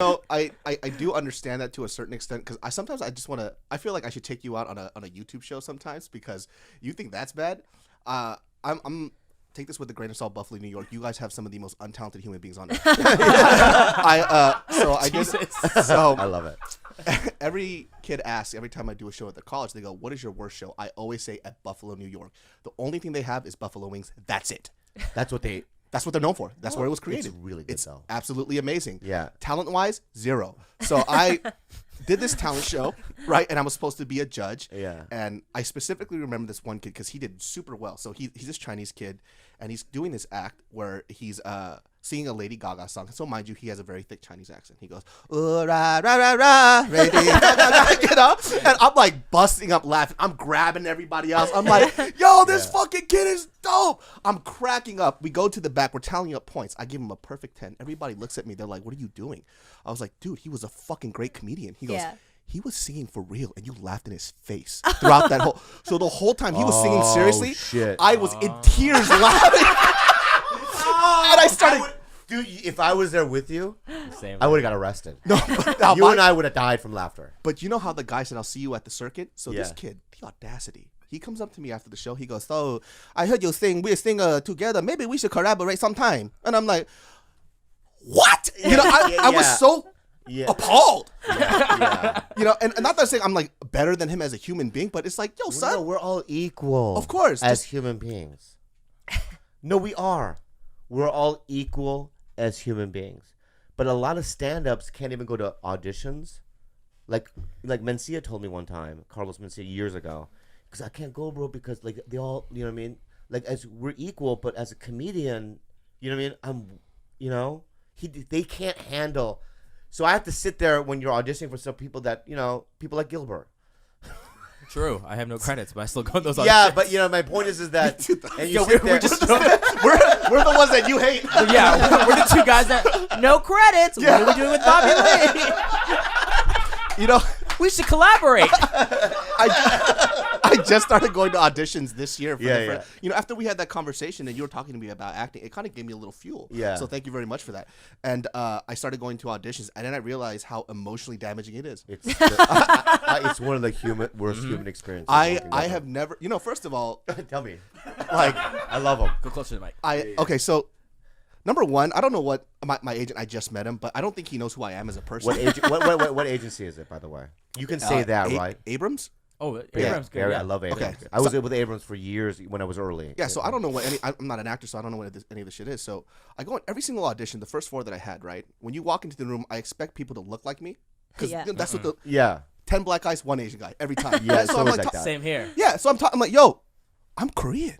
No, I do understand that to a certain extent because sometimes I just want to. I feel like I should take you out on a YouTube show sometimes because you think that's bad. I'm take this with a grain of salt, Buffalo, New York. You guys have some of the most untalented human beings on earth. I love it. Every kid asks every time I do a show at the college. They go, "What is your worst show?" I always say at Buffalo, New York. The only thing they have is buffalo wings. That's it. That's what they're known for. That's where it was created. It's really good, though. Absolutely amazing. Yeah. Talent-wise, 0. So I did this talent show, right? And I was supposed to be a judge. Yeah. And I specifically remember this one kid because he did super well. So he's this Chinese kid, and he's doing this act where he's singing a Lady Gaga song. So mind you, he has a very thick Chinese accent. He goes, "Ooh, rah, rah, rah, rah, Lady Gaga," you know? And I'm like busting up laughing. I'm grabbing everybody else. I'm like, yo, this fucking kid is dope. I'm cracking up. We go to the back. We're tallying up points. I give him a perfect 10. Everybody looks at me. They're like, what are you doing? I was like, dude, he was a fucking great comedian. He goes, he was singing for real, and you laughed in his face throughout that whole. So the whole time he was singing seriously, I was in tears laughing. And I started. Dude, if I was there with you, Same I would have got arrested. No, you and I would have died from laughter. But you know how the guy said, "I'll see you at the circuit." So this kid, the audacity. He comes up to me after the show. He goes, "So I heard you sing. We sing together. Maybe we should collaborate sometime." And I'm like, "What?" You know, I was so appalled. You know, and not that I'm saying I'm like better than him as a human being, but it's like, yo, son, no, we're all equal. Of course, as human beings. No, we are. We're all equal as human beings. But a lot of stand-ups can't even go to auditions. Like Mencia told me one time, Carlos Mencia years ago, because I can't go, bro, because like they all, you know what I mean? Like as we're equal, but as a comedian, you know what I mean? They can't handle. So I have to sit there when you're auditioning for some people that, people like Gilbert. True. I have no credits, but I still go on those auditions. Yeah, but my point is that and you sit there. We're the ones that you hate. Yeah, we're the two guys that no credits. Yeah. What are we doing with Bobby Lee? We should collaborate. I just started going to auditions this year. Yeah. After we had that conversation and you were talking to me about acting, it kind of gave me a little fuel. Yeah. So thank you very much for that. And I started going to auditions, and then I realized how emotionally damaging it is. It's one of the worst human experiences. I have never, first of all, tell me, like, I love them. Go closer to the mic. Okay, so. Number one, I don't know what my agent. I just met him, but I don't think he knows who I am as a person. What agency is it, by the way? You can say that, right? Abrams. Oh, Abrams. Good. I love Abrams. Okay. I was with Abrams for years when I was early. Yeah, so I don't know I'm not an actor, so I don't know what any of this shit is. So I go on every single audition, the first 4 that I had, right? When you walk into the room, I expect people to look like me. Because that's what 10 black guys, 1 Asian guy, every time. Yeah, so I'm like, that. Same here. Yeah, so I'm like, yo, I'm Korean.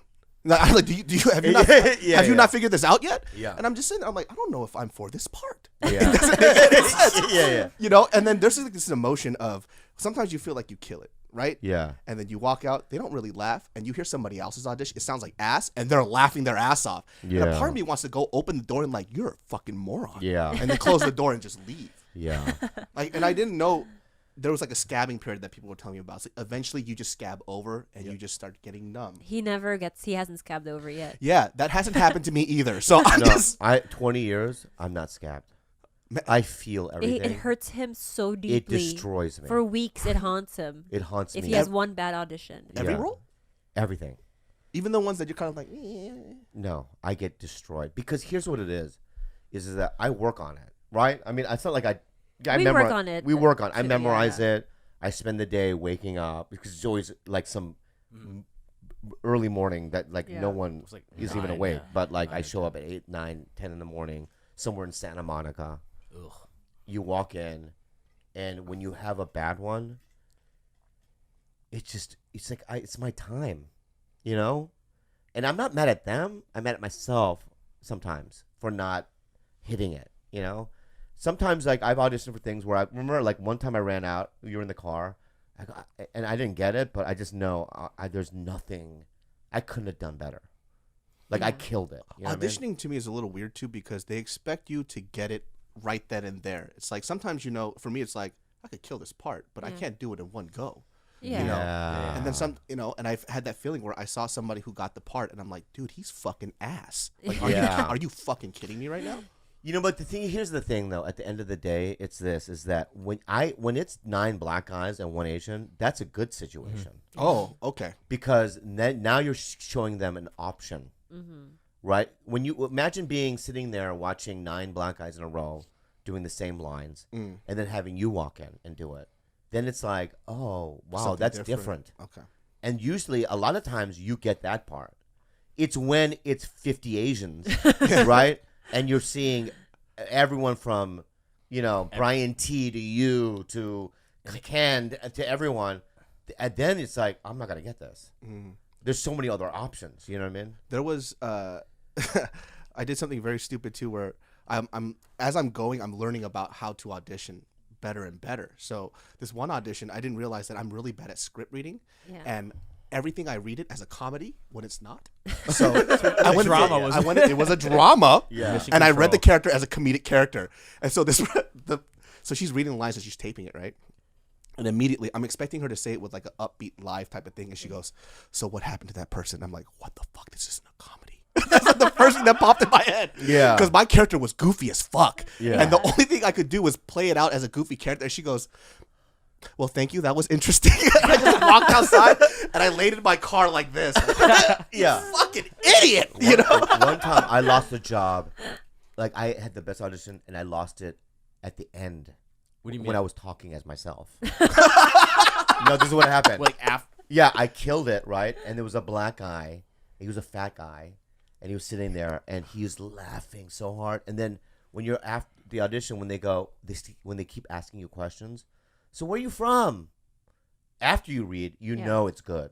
I'm like, have you not figured this out yet? Yeah. And I'm just sitting there, I'm like, I don't know if I'm for this part. Yeah. Yeah. And then there's like this emotion of sometimes you feel like you kill it, right? Yeah. And then you walk out, they don't really laugh, and you hear somebody else's audition, it sounds like ass, and they're laughing their ass off. Yeah. And a part of me wants to go open the door and like, you're a fucking moron. Yeah. And then close the door and just leave. Yeah. And I didn't know there was like a scabbing period that people were telling me about. So eventually you just scab over and you just start getting numb. He hasn't scabbed over yet. Yeah, that hasn't happened to me either. So 20 years, I'm not scabbed. I feel everything. It hurts him so deeply. It destroys me. For weeks, it haunts him. It haunts me. If he has one bad audition. Every role? Everything. Even the ones that you're kind of like, No, I get destroyed. Because here's what it is that I work on it, right? I mean, it's not like we work on it. We work on it. I memorize it. I spend the day waking up because it's always like some early morning that no one is even awake. But like I show up at 8, 9, 10 in the morning somewhere in Santa Monica. Ugh. You walk in, and when you have a bad one, it's like it's my time, And I'm not mad at them. I'm mad at myself sometimes for not hitting it, Sometimes, like, I've auditioned for things where I remember, like, one time I ran out. You were in the car, and I didn't get it, but I just know there's nothing. I couldn't have done better. Like, I killed it. You know Auditioning to me is a little weird, too, because they expect you to get it right then and there. It's like sometimes, for me, it's like, I could kill this part, but I can't do it in one go. Yeah. And then and I've had that feeling where I saw somebody who got the part, and I'm like, dude, he's fucking ass. Like, are you fucking kidding me right now? You know, but here's the thing though. At the end of the day, it's this: is that when it's 9 black guys and 1 Asian, that's a good situation. Oh, okay. Because now you're showing them an option, right? When you imagine sitting there watching 9 black guys in a row doing the same lines, and then having you walk in and do it, then it's like, oh wow, Something that's different. Okay. And usually, a lot of times, you get that part. It's when it's 50 Asians, right? And you're seeing everyone from, Brian T to you to Ken to everyone. And then it's like, I'm not going to get this. There's so many other options. You know what I mean? There was, I did something very stupid too, where as I'm going, I'm learning about how to audition better and better. So this one audition, I didn't realize that I'm really bad at script reading. Yeah. And everything I read it as a comedy when it's not. So it was a drama. Yeah. And I read the character as a comedic character. And so so she's reading the lines and she's taping it, right? And immediately I'm expecting her to say it with like an upbeat live type of thing. And she goes, so what happened to that person? I'm like, what the fuck? This isn't a comedy. That's like the first thing that popped in my head. Yeah. Because my character was goofy as fuck. Yeah. And the only thing I could do was play it out as a goofy character. And she goes, well, thank you. That was interesting. I just walked outside and I laid in my car like this. Yeah. Fucking idiot. One time I lost a job. Like I had the best audition and I lost it at the end. What do you mean? When I was talking as myself. No, this is what happened. Like after. Yeah, I killed it, right? And there was a black guy. He was a fat guy. And he was sitting there and he was laughing so hard. And then when you're after the audition, when they keep asking you questions, so where are you from? After you read, you know it's good.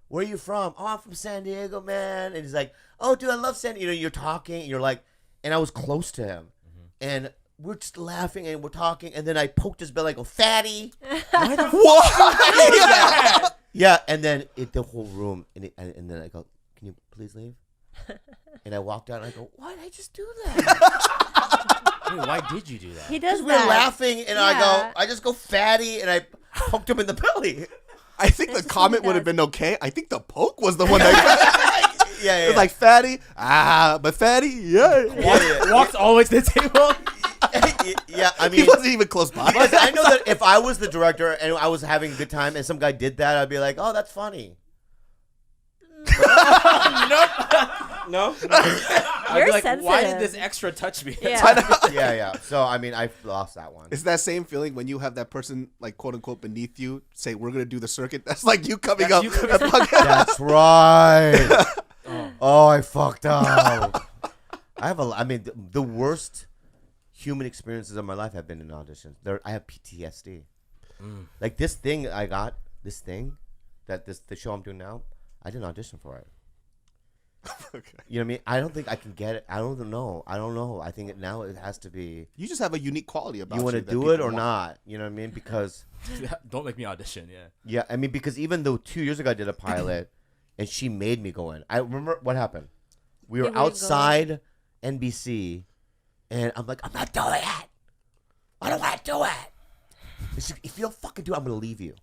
Where are you from? Oh, I'm from San Diego, man. And he's like, oh, dude, I love San Diego. You're talking. And you're like, and I was close to him. And we're just laughing and we're talking. And then I poked his belly. I go, fatty. Why the What? Yeah. And then the whole room. And then I go, can you please leave? And I walked out and I go, why did I just do that? Wait, why did you do that? He does We're that. laughing, and I just go fatty, and I poked him in the belly. I think the comment would have been okay. I think the poke was the one that Yeah. It was like fatty, but fatty, yeah. Walks all the way to the table. Yeah, I He mean, wasn't even close by. but I know that if I was the director and I was having a good time, and some guy did that, I'd be like, oh, that's funny. No. I'd You're be like, why sensitive. did this extra touch me? Yeah. Yeah. So I mean, I lost that one. It's that same feeling when you have that person, like, quote unquote, beneath you say, we're going to do the circuit. That's like you coming up. That's right. Oh, I fucked up. I mean, the worst human experiences of my life have been in auditions. I have PTSD. Like this thing the show I'm doing now, I didn't audition for it. Okay. You know what I mean? I don't think I can get it. I don't know. I think now it has to be. You just have a unique quality about you. You want to do it or not? You know what I mean? Because Don't make me audition. Yeah. yeah, I mean, because even though 2 years ago I did a pilot, and she made me go in. I remember what happened. We were outside NBC, and I'm like, I'm not doing it. I don't want to do it. And she, if you don't fucking do it, I'm gonna leave you.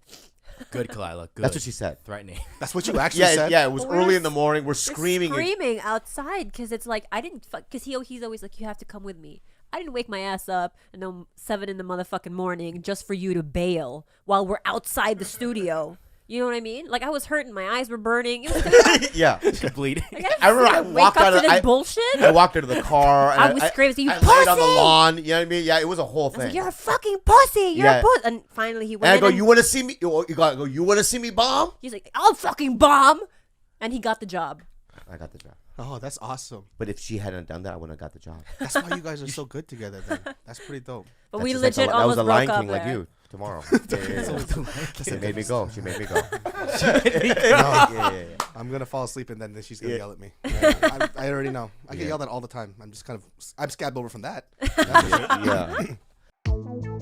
Good, Kalila. Good. That's what she said. Threatening. That's what you actually said? Yeah, it was Well, early in the morning. We're screaming. Screaming outside because it's like, I didn't, because he's always like, you have to come with me. I didn't wake my ass up at 7 in the motherfucking morning just for you to bail while we're outside the studio. You know what I mean? Like, I was hurting. My eyes were burning. It was Yeah. Bleeding. I remember I walked out of this bullshit. I walked into the car. And I was screaming, "You I laid on the pussy!" lawn. You know what I mean? Yeah, it was a whole I was like, thing. you're a fucking pussy. You're Yeah. a pussy. And finally he And went I in go, and you want to see me? You gotta go, you want to see me bomb? he's like, I'll fucking bomb. And he got the job. I got the job. Oh, that's awesome. But if she hadn't done that, I wouldn't have got the job. That's why you guys are so good together then. That's pretty dope. But That's we just legit that was almost a Lion broke up King like there. you tomorrow. She made me go. She made me go. Yeah. I'm going to fall asleep and then she's going to Yeah. yell at me. Yeah, I already know. I get yelled at all the time. I'm just I'm scabbed over from that. That's for sure. Yeah.